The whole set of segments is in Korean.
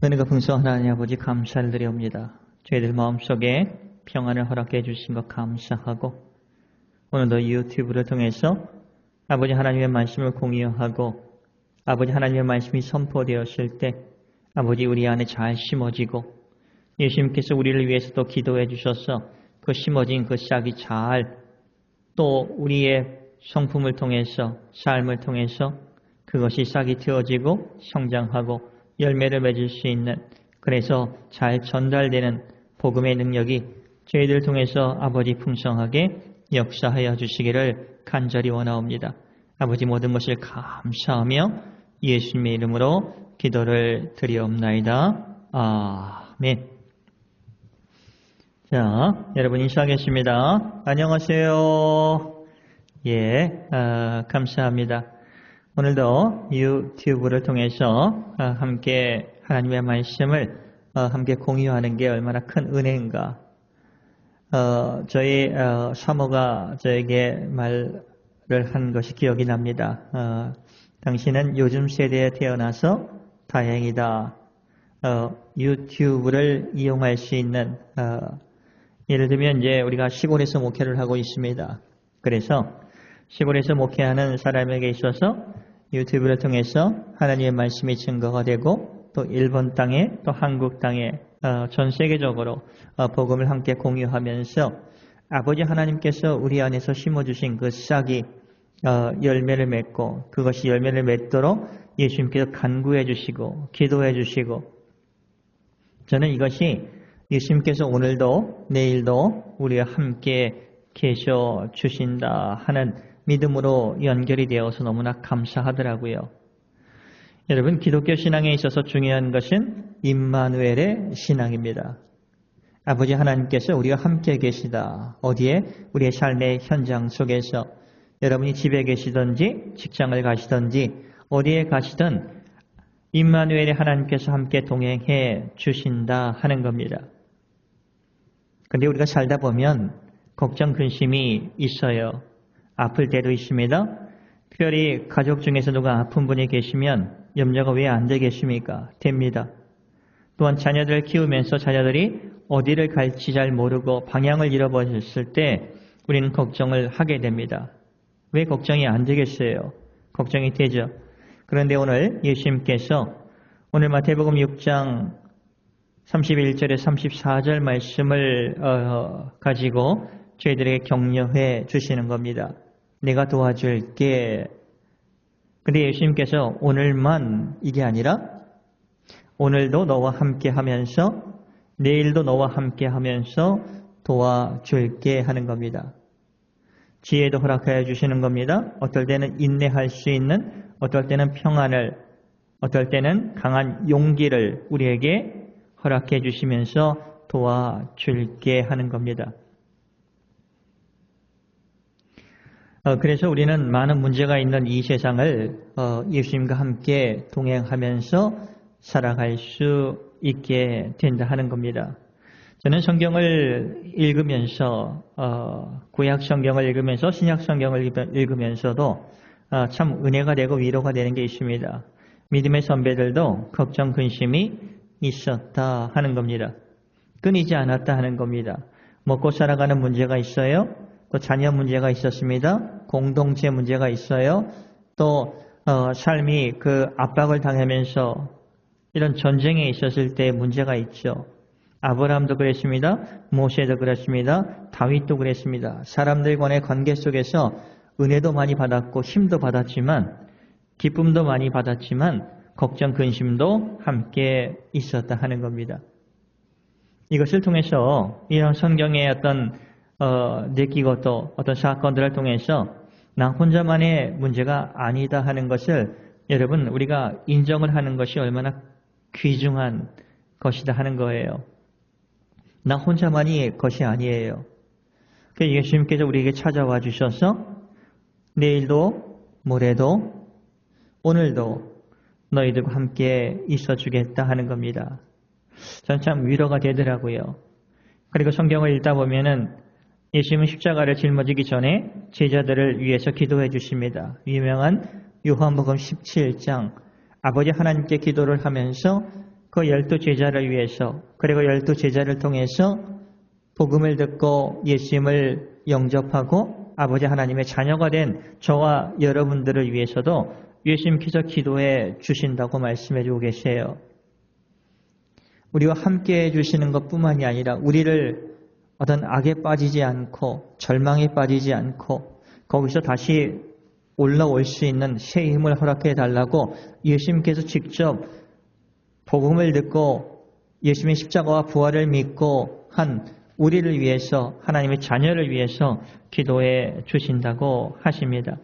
은혜가 풍성한 하나님 아버지 감사를 드려옵니다. 저희들 마음속에 평안을 허락해 주신 것 감사하고 오늘도 유튜브를 통해서 아버지 하나님의 말씀을 공유하고 아버지 하나님의 말씀이 선포되었을 때 아버지 우리 안에 잘 심어지고 예수님께서 우리를 위해서 또 기도해 주셔서 그 심어진 그 싹이 잘 또 우리의 성품을 통해서 삶을 통해서 그것이 싹이 틔워지고 성장하고 열매를 맺을 수 있는 그래서 잘 전달되는 복음의 능력이 저희들을 통해서 아버지 풍성하게 역사하여 주시기를 간절히 원하옵니다. 아버지 모든 것을 감사하며 예수님의 이름으로 기도를 드리옵나이다. 아멘. 자, 여러분 인사하겠습니다. 안녕하세요. 감사합니다. 오늘도 유튜브를 통해서 함께 하나님의 말씀을 함께 공유하는 게 얼마나 큰 은혜인가. 저희 사모가 저에게 말을 한 것이 기억이 납니다. 당신은 요즘 세대에 태어나서 다행이다. 유튜브를 이용할 수 있는 예를 들면 이제 우리가 시골에서 목회를 하고 있습니다. 그래서 시골에서 목회하는 사람에게 있어서 유튜브를 통해서 하나님의 말씀이 증거가 되고 또 일본 땅에 또 한국 땅에 전 세계적으로 복음을 함께 공유하면서 아버지 하나님께서 우리 안에서 심어주신 그 싹이 열매를 맺고 그것이 열매를 맺도록 예수님께서 간구해 주시고 기도해 주시고 저는 이것이 예수님께서 오늘도 내일도 우리와 함께 계셔 주신다 하는 믿음으로 연결이 되어서 너무나 감사하더라고요. 여러분 기독교 신앙에 있어서 중요한 것은 임마누엘의 신앙입니다. 아버지 하나님께서 우리와 함께 계시다. 어디에? 우리의 삶의 현장 속에서 여러분이 집에 계시든지 직장을 가시든지 어디에 가시든 임마누엘의 하나님께서 함께 동행해 주신다 하는 겁니다. 그런데 우리가 살다 보면 걱정 근심이 있어요. 아플 때도 있습니다. 특별히 가족 중에서 누가 아픈 분이 계시면 염려가 왜 안 되겠습니까? 됩니다. 또한 자녀들을 키우면서 자녀들이 어디를 갈지 잘 모르고 방향을 잃어버렸을 때 우리는 걱정을 하게 됩니다. 왜 걱정이 안 되겠어요? 걱정이 되죠. 그런데 오늘 예수님께서 오늘 마태복음 6장 31절에 34절 말씀을 가지고 저희들에게 격려해 주시는 겁니다. 내가 도와줄게. 근데 예수님께서 오늘만 이게 아니라 오늘도 너와 함께 하면서 내일도 너와 함께 하면서 도와줄게 하는 겁니다. 지혜도 허락하여 주시는 겁니다. 어떨 때는 인내할 수 있는, 어떨 때는 평안을, 어떨 때는 강한 용기를 우리에게 허락해 주시면서 도와줄게 하는 겁니다. 그래서 우리는 많은 문제가 있는 이 세상을 예수님과 함께 동행하면서 살아갈 수 있게 된다 하는 겁니다. 저는 성경을 읽으면서 구약 성경을 읽으면서 신약 성경을 읽으면서도 참 은혜가 되고 위로가 되는 게 있습니다. 믿음의 선배들도 걱정 근심이 있었다 하는 겁니다. 끊이지 않았다 하는 겁니다. 먹고 살아가는 문제가 있어요. 또 자녀 문제가 있었습니다. 공동체 문제가 있어요. 또 삶이 그 압박을 당하면서 이런 전쟁에 있었을 때 문제가 있죠. 아브라함도 그랬습니다. 모세도 그랬습니다. 다윗도 그랬습니다. 사람들 간의 관계 속에서 은혜도 많이 받았고 힘도 받았지만 기쁨도 많이 받았지만 걱정 근심도 함께 있었다 하는 겁니다. 이것을 통해서 이런 성경의 어떤 느끼고 또 어떤 사건들을 통해서 나 혼자만의 문제가 아니다 하는 것을 여러분 우리가 인정을 하는 것이 얼마나 귀중한 것이다 하는 거예요. 나 혼자만이 것이 아니에요. 그래서 예수님께서 우리에게 찾아와 주셔서 내일도 모레도 오늘도 너희들과 함께 있어 주겠다 하는 겁니다. 전 참 위로가 되더라고요. 그리고 성경을 읽다 보면은 예수님은 십자가를 짊어지기 전에 제자들을 위해서 기도해 주십니다. 유명한 요한복음 17장 아버지 하나님께 기도를 하면서 그 12제자를 위해서 그리고 12제자를 통해서 복음을 듣고 예수님을 영접하고 아버지 하나님의 자녀가 된 저와 여러분들을 위해서도 예수님께서 기도해 주신다고 말씀해 주고 계세요. 우리와 함께 해주시는 것뿐만이 아니라 우리를 어떤 악에 빠지지 않고 절망에 빠지지 않고 거기서 다시 올라올 수 있는 새 힘을 허락해 달라고 예수님께서 직접 복음을 듣고 예수님의 십자가와 부활을 믿고 한 우리를 위해서 하나님의 자녀를 위해서 기도해 주신다고 하십니다.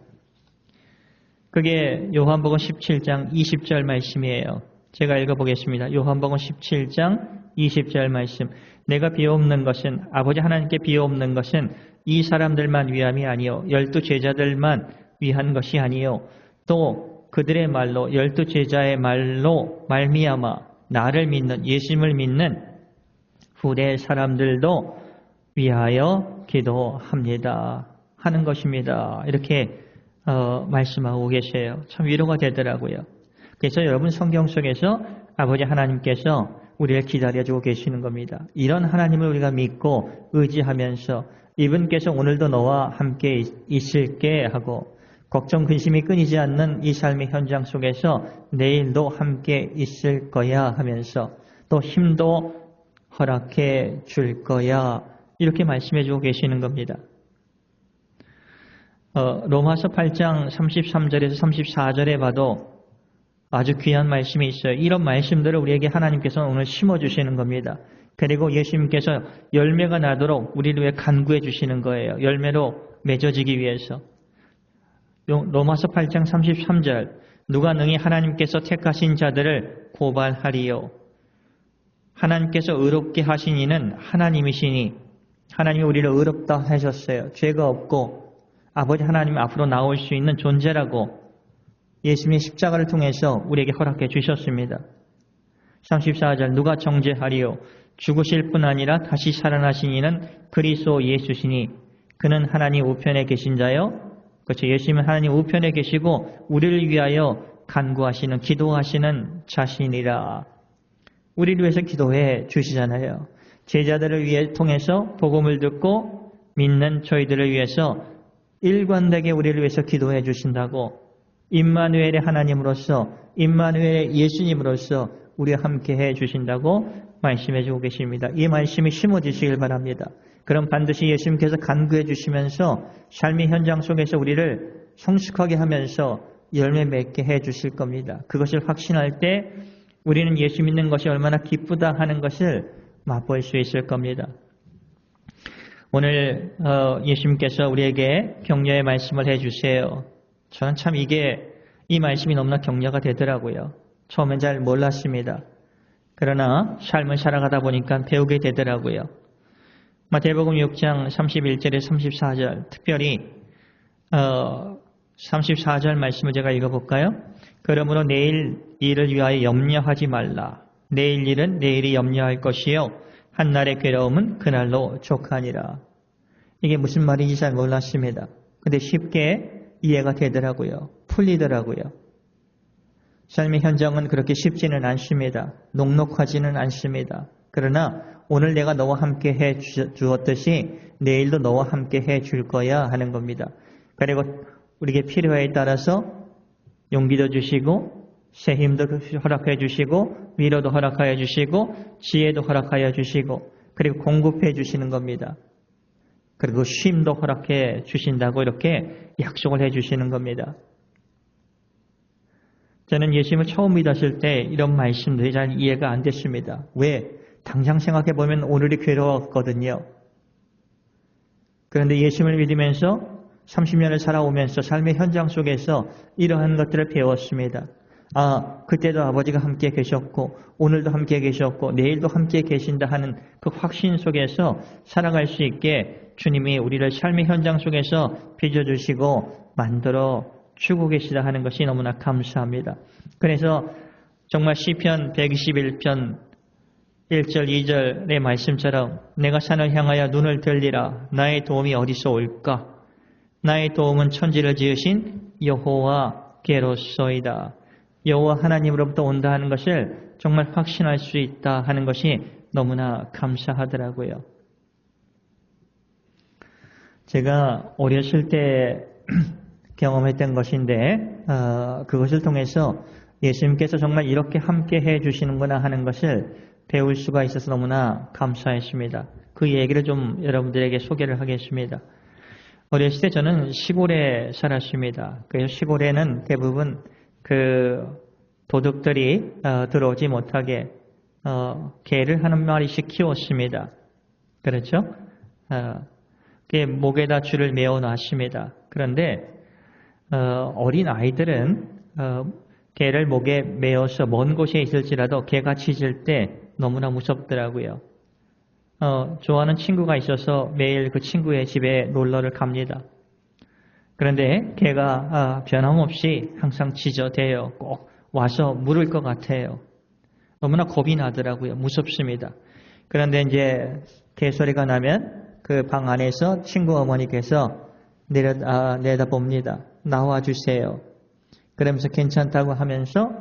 그게 요한복음 17장 20절 말씀이에요. 제가 읽어보겠습니다. 요한복음 17장 20절 말씀. 내가 비옵는 것은 아버지 하나님께 비옵는 것은 이 사람들만 위함이 아니요 12제자들만 위한 것이 아니요 또 그들의 말로 12제자의 말로 말미암아 나를 믿는 예수님을 믿는 후대 사람들도 위하여 기도합니다 하는 것입니다. 이렇게 말씀하고 계세요. 참 위로가 되더라고요. 그래서 여러분 성경 속에서 아버지 하나님께서 우리를 기다려주고 계시는 겁니다. 이런 하나님을 우리가 믿고 의지하면서 이분께서 오늘도 너와 함께 있을게 하고 걱정 근심이 끊이지 않는 이 삶의 현장 속에서 내일도 함께 있을 거야 하면서 또 힘도 허락해 줄 거야 이렇게 말씀해 주고 계시는 겁니다. 로마서 8장 33절에서 34절에 봐도 아주 귀한 말씀이 있어요. 이런 말씀들을 우리에게 하나님께서 오늘 심어주시는 겁니다. 그리고 예수님께서 열매가 나도록 우리를 위해 간구해 주시는 거예요. 열매로 맺어지기 위해서. 로마서 8장 33절 누가 능히 하나님께서 택하신 자들을 고발하리요. 하나님께서 의롭게 하신 이는 하나님이시니 하나님이 우리를 의롭다 하셨어요. 죄가 없고 아버지 하나님 앞으로 나올 수 있는 존재라고 예수님의 십자가를 통해서 우리에게 허락해 주셨습니다. 34절 누가 정죄하리요. 죽으실 뿐 아니라 다시 살아나신 이는 그리스도 예수시니 그는 하나님 우편에 계신 자요. 그렇죠. 예수님은 하나님 우편에 계시고 우리를 위하여 간구하시는 기도하시는 자신이라. 우리를 위해서 기도해 주시잖아요. 제자들을 위해 통해서 복음을 듣고 믿는 저희들을 위해서 일관되게 우리를 위해서 기도해 주신다고 임마누엘의 하나님으로서 임마누엘의 예수님으로서 우리와 함께 해 주신다고 말씀해 주고 계십니다. 이 말씀이 심어지시길 바랍니다. 그럼 반드시 예수님께서 간구해 주시면서 삶의 현장 속에서 우리를 성숙하게 하면서 열매 맺게 해 주실 겁니다. 그것을 확신할 때 우리는 예수 믿는 것이 얼마나 기쁘다 하는 것을 맛볼 수 있을 겁니다. 오늘 예수님께서 우리에게 격려의 말씀을 해주세요. 저는 참 이 말씀이 너무나 격려가 되더라고요. 처음엔 잘 몰랐습니다. 그러나 삶을 살아가다 보니까 배우게 되더라고요. 마태복음 6장 31절에 34절 특별히 34절 말씀을 제가 읽어볼까요? 그러므로 내일 일을 위하여 염려하지 말라. 내일 일은 내일이 염려할 것이요 한날의 괴로움은 그날로 족하니라. 이게 무슨 말인지 잘 몰랐습니다. 근데 쉽게 이해가 되더라고요. 풀리더라고요. 삶의 현장은 그렇게 쉽지는 않습니다. 녹록하지는 않습니다. 그러나 오늘 내가 너와 함께 해 주었듯이 내일도 너와 함께 해 줄 거야 하는 겁니다. 그리고 우리에게 필요에 따라서 용기도 주시고 새 힘도 허락해 주시고 위로도 허락하여 주시고 지혜도 허락하여 주시고 그리고 공급해 주시는 겁니다. 그리고 쉼도 허락해 주신다고 이렇게 약속을 해 주시는 겁니다. 저는 예수님을 처음 믿었을 때 이런 말씀들이 잘 이해가 안 됐습니다. 왜? 당장 생각해 보면 오늘이 괴로웠거든요. 그런데 예수님을 믿으면서 30년을 살아오면서 삶의 현장 속에서 이러한 것들을 배웠습니다. 그때도 아버지가 함께 계셨고 오늘도 함께 계셨고 내일도 함께 계신다 하는 그 확신 속에서 살아갈 수 있게 주님이 우리를 삶의 현장 속에서 빚어주시고 만들어 주고 계시다 하는 것이 너무나 감사합니다. 그래서 정말 시편 121편 1절 2절의 말씀처럼 내가 산을 향하여 눈을 들리라. 나의 도움이 어디서 올까? 나의 도움은 천지를 지으신 여호와께로소이다. 여호와 하나님으로부터 온다 하는 것을 정말 확신할 수 있다 하는 것이 너무나 감사하더라고요. 제가 어렸을 때 경험했던 것인데 그것을 통해서 예수님께서 정말 이렇게 함께 해주시는구나 하는 것을 배울 수가 있어서 너무나 감사했습니다. 그 얘기를 좀 여러분들에게 소개를 하겠습니다. 어렸을 때 저는 시골에 살았습니다. 그래서 시골에는 대부분 그 도둑들이 들어오지 못하게 개를 한 마리씩 키웠습니다. 그렇죠? 목에다 줄을 메어 놨습니다. 그런데 어린 아이들은 개를 목에 메어서 먼 곳에 있을지라도 개가 짖을 때 너무나 무섭더라고요. 좋아하는 친구가 있어서 매일 그 친구의 집에 놀러를 갑니다. 그런데 개가 변함없이 항상 짖어대요. 꼭 와서 물을 것 같아요. 너무나 겁이 나더라고요. 무섭습니다. 그런데 이제 개소리가 나면 그 방 안에서 친구 어머니께서 내다봅니다. 나와주세요. 그러면서 괜찮다고 하면서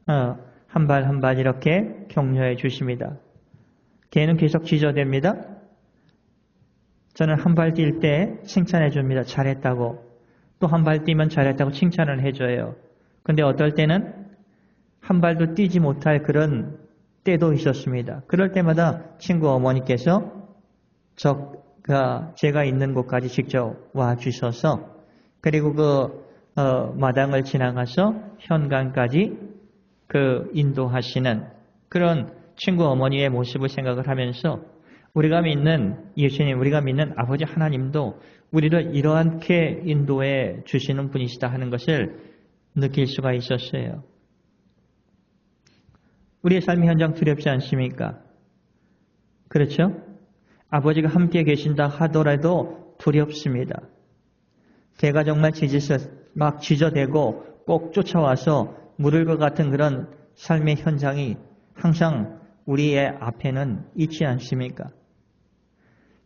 한 발 한 발 이렇게 격려해 주십니다. 개는 계속 짖어댑니다. 저는 한 발 뛸 때 칭찬해 줍니다. 잘했다고. 또 한 발 뛰면 잘했다고 칭찬을 해줘요. 근데 어떨 때는 한 발도 뛰지 못할 그런 때도 있었습니다. 그럴 때마다 친구 어머니께서 제가 있는 곳까지 직접 와 주셔서 그리고 그 마당을 지나가서 현관까지 그 인도하시는 그런 친구 어머니의 모습을 생각을 하면서 우리가 믿는 예수님, 우리가 믿는 아버지 하나님도 우리를 이러한게 인도해 주시는 분이시다 하는 것을 느낄 수가 있었어요. 우리의 삶의 현장 두렵지 않습니까? 그렇죠? 아버지가 함께 계신다 하더라도 두렵습니다. 개가 정말 막 짖어대고 꼭 쫓아와서 물을 것 같은 그런 삶의 현장이 항상 우리의 앞에는 있지 않습니까?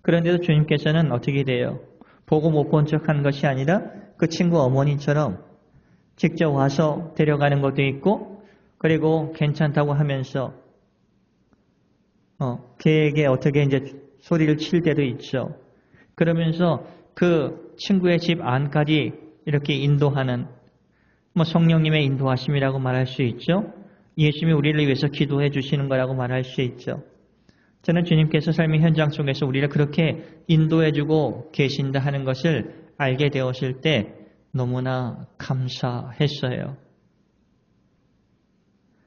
그런데도 주님께서는 어떻게 돼요? 보고 못 본 척한 것이 아니라 그 친구 어머니처럼 직접 와서 데려가는 것도 있고 그리고 괜찮다고 하면서 개에게 어떻게 이제 소리를 칠 때도 있죠. 그러면서 그 친구의 집 안까지 이렇게 인도하는 성령님의 인도하심이라고 말할 수 있죠. 예수님이 우리를 위해서 기도해 주시는 거라고 말할 수 있죠. 저는 주님께서 삶의 현장 속에서 우리를 그렇게 인도해 주고 계신다 하는 것을 알게 되었을 때 너무나 감사했어요.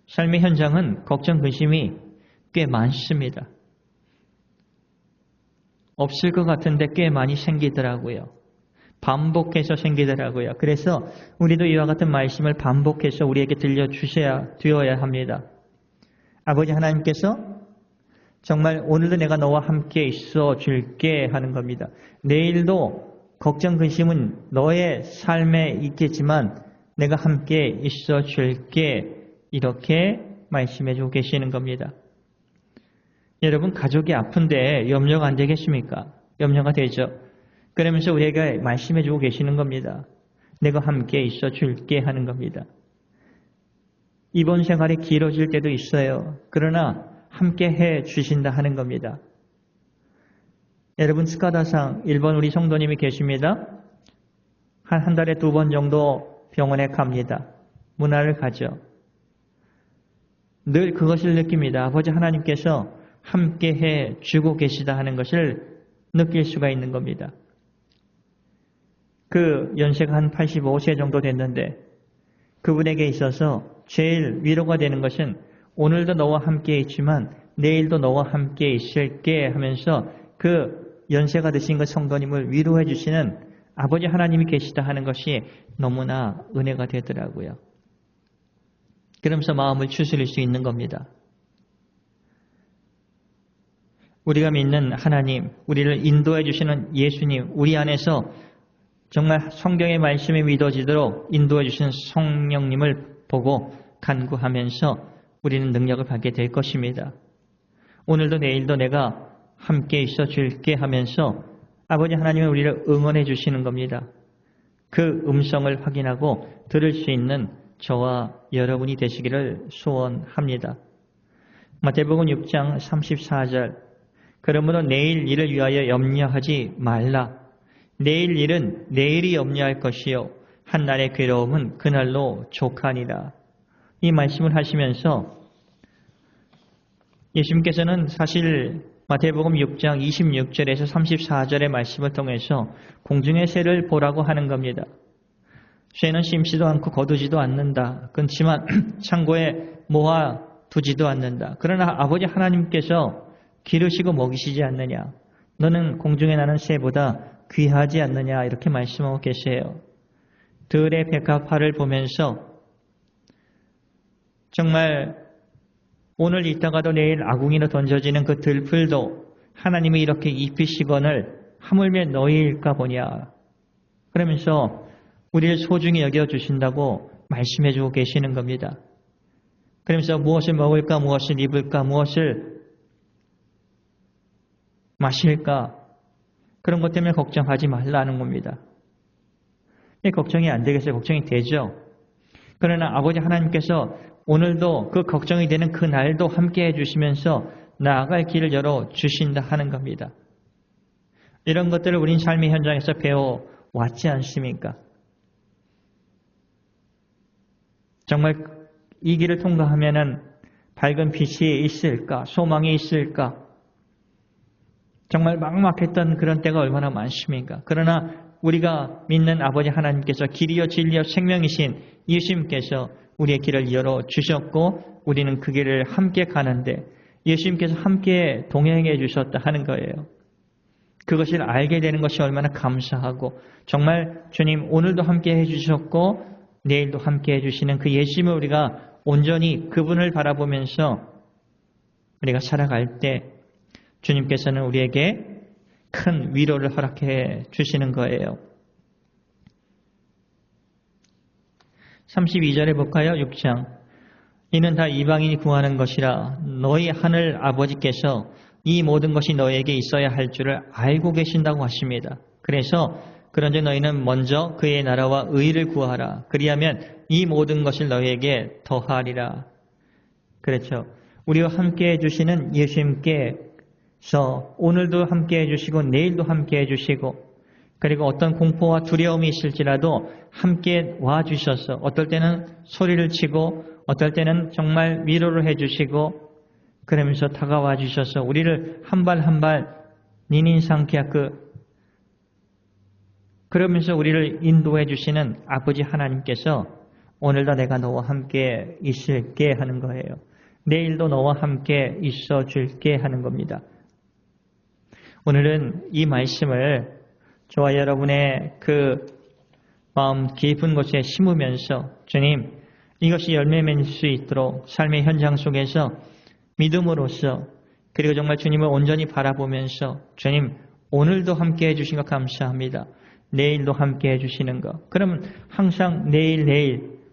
삶의 현장은 걱정, 근심이 꽤 많습니다. 없을 것 같은데 꽤 많이 생기더라고요. 반복해서 생기더라고요. 그래서 우리도 이와 같은 말씀을 반복해서 우리에게 들려주어야 합니다. 아버지 하나님께서 정말 오늘도 내가 너와 함께 있어 줄게 하는 겁니다. 내일도 걱정, 근심은 너의 삶에 있겠지만 내가 함께 있어 줄게 이렇게 말씀해 주고 계시는 겁니다. 여러분 가족이 아픈데 염려가 안 되겠습니까? 염려가 되죠. 그러면서 우리에게 말씀해 주고 계시는 겁니다. 내가 함께 있어 줄게 하는 겁니다. 입원 생활이 길어질 때도 있어요. 그러나 함께 해 주신다 하는 겁니다. 여러분 스카다상 일본 우리 성도님이 계십니다. 한 달에 2번 정도 병원에 갑니다. 문화를 가죠. 늘 그것을 느낍니다. 아버지 하나님께서 함께 해 주고 계시다 하는 것을 느낄 수가 있는 겁니다. 그 연세가 한 85세 정도 됐는데 그분에게 있어서 제일 위로가 되는 것은 오늘도 너와 함께 있지만 내일도 너와 함께 있을게 하면서 그 연세가 드신 그 성도님을 위로해 주시는 아버지 하나님이 계시다 하는 것이 너무나 은혜가 되더라고요. 그러면서 마음을 추스릴 수 있는 겁니다. 우리가 믿는 하나님, 우리를 인도해 주시는 예수님, 우리 안에서 정말 성경의 말씀이 믿어지도록 인도해 주신 성령님을 보고 간구하면서 우리는 능력을 받게 될 것입니다. 오늘도 내일도 내가 함께 있어 줄게 하면서 아버지 하나님은 우리를 응원해 주시는 겁니다. 그 음성을 확인하고 들을 수 있는 저와 여러분이 되시기를 소원합니다. 마태복음 6장 34절 그러므로 내일 일을 위하여 염려하지 말라. 내일 일은 내일이 염려할 것이요 한날의 괴로움은 그날로 족하니라. 이 말씀을 하시면서 예수님께서는 사실 마태복음 6장 26절에서 34절의 말씀을 통해서 공중의 새를 보라고 하는 겁니다. 새는 심지도 않고 거두지도 않는다. 그렇지만 창고에 모아두지도 않는다. 그러나 아버지 하나님께서 기르시고 먹이시지 않느냐. 너는 공중에 나는 새보다 귀하지 않느냐. 이렇게 말씀하고 계세요. 들의 백합화를 보면서 정말 오늘 있다가도 내일 아궁이로 던져지는 그 들풀도 하나님이 이렇게 입히시거늘 하물며 너희일까 보냐. 그러면서 우리를 소중히 여겨주신다고 말씀해주고 계시는 겁니다. 그러면서 무엇을 먹을까, 무엇을 입을까, 무엇을 마실까 그런 것 때문에 걱정하지 말라는 겁니다. 걱정이 안 되겠어요? 걱정이 되죠. 그러나 아버지 하나님께서 오늘도 그 걱정이 되는 그 날도 함께 해주시면서 나아갈 길을 열어주신다 하는 겁니다. 이런 것들을 우린 삶의 현장에서 배워왔지 않습니까? 정말 이 길을 통과하면은 밝은 빛이 있을까? 소망이 있을까? 정말 막막했던 그런 때가 얼마나 많습니까? 그러나 우리가 믿는 아버지 하나님께서 길이요 진리요 생명이신 예수님께서 우리의 길을 열어주셨고 우리는 그 길을 함께 가는데 예수님께서 함께 동행해 주셨다 하는 거예요. 그것을 알게 되는 것이 얼마나 감사하고 정말 주님 오늘도 함께 해주셨고 내일도 함께 해주시는 그 예수님을 우리가 온전히 그분을 바라보면서 우리가 살아갈 때 주님께서는 우리에게 큰 위로를 허락해 주시는 거예요. 32절에 볼까요? 6장 이는 다 이방인이 구하는 것이라 너희 하늘 아버지께서 이 모든 것이 너희에게 있어야 할 줄을 알고 계신다고 하십니다. 그래서 그런즉 너희는 먼저 그의 나라와 의를 구하라. 그리하면 이 모든 것을 너희에게 더하리라. 그렇죠. 우리와 함께 해주시는 예수님께서 오늘도 함께 해주시고 내일도 함께 해주시고 그리고 어떤 공포와 두려움이 있을지라도 함께 와주셔서 어떨 때는 소리를 치고 어떨 때는 정말 위로를 해주시고 그러면서 다가와 주셔서 우리를 한 발 한 발 니닌상케하그 그러면서 우리를 인도해 주시는 아버지 하나님께서 오늘도 내가 너와 함께 있을게 하는 거예요. 내일도 너와 함께 있어 줄게 하는 겁니다. 오늘은 이 말씀을 저와 여러분의 그 마음 깊은 곳에 심으면서 주님 이것이 열매 맺을 수 있도록 삶의 현장 속에서 믿음으로써 그리고 정말 주님을 온전히 바라보면서 주님 오늘도 함께 해주신 것 감사합니다. 내일도 함께 해주시는 것. 그러면 항상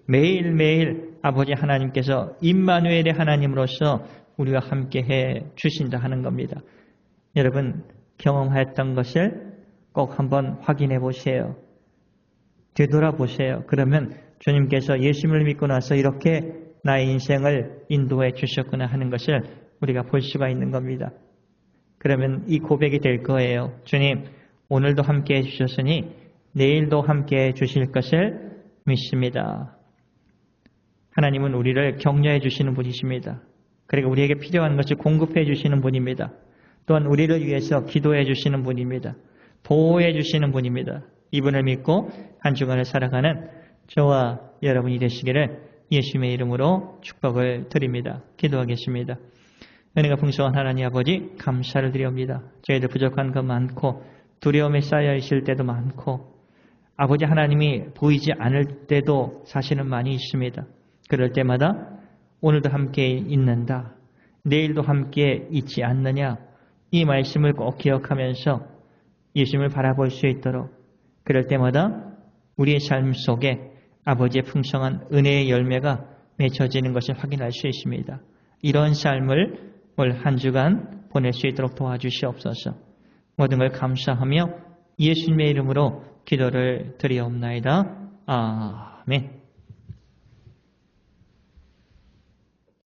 매일매일 아버지 하나님께서 임마누엘의 하나님으로서 우리와 함께 해주신다 하는 겁니다. 여러분 경험했던 것을 꼭 한번 확인해 보세요. 되돌아보세요. 그러면 주님께서 예수님을 믿고 나서 이렇게 나의 인생을 인도해 주셨구나 하는 것을 우리가 볼 수가 있는 겁니다. 그러면 이 고백이 될 거예요. 주님, 오늘도 함께 해주셨으니 내일도 함께 해주실 것을 믿습니다. 하나님은 우리를 격려해 주시는 분이십니다. 그리고 우리에게 필요한 것을 공급해 주시는 분입니다. 또한 우리를 위해서 기도해 주시는 분입니다. 보호해 주시는 분입니다. 이분을 믿고 한 주간을 살아가는 저와 여러분이 되시기를 예수님의 이름으로 축복을 드립니다. 기도하겠습니다. 은혜가 풍성한 하나님 아버지 감사를 드립니다. 저희들 부족한 것 많고 두려움에 쌓여 있을 때도 많고 아버지 하나님이 보이지 않을 때도 사실은 많이 있습니다. 그럴 때마다 오늘도 함께 있는다. 내일도 함께 있지 않느냐. 이 말씀을 꼭 기억하면서 예수님을 바라볼 수 있도록 그럴 때마다 우리의 삶 속에 아버지의 풍성한 은혜의 열매가 맺혀지는 것을 확인할 수 있습니다. 이런 삶을 올 한 주간 보낼 수 있도록 도와주시옵소서. 모든 걸 감사하며 예수님의 이름으로 기도를 드리옵나이다. 아멘.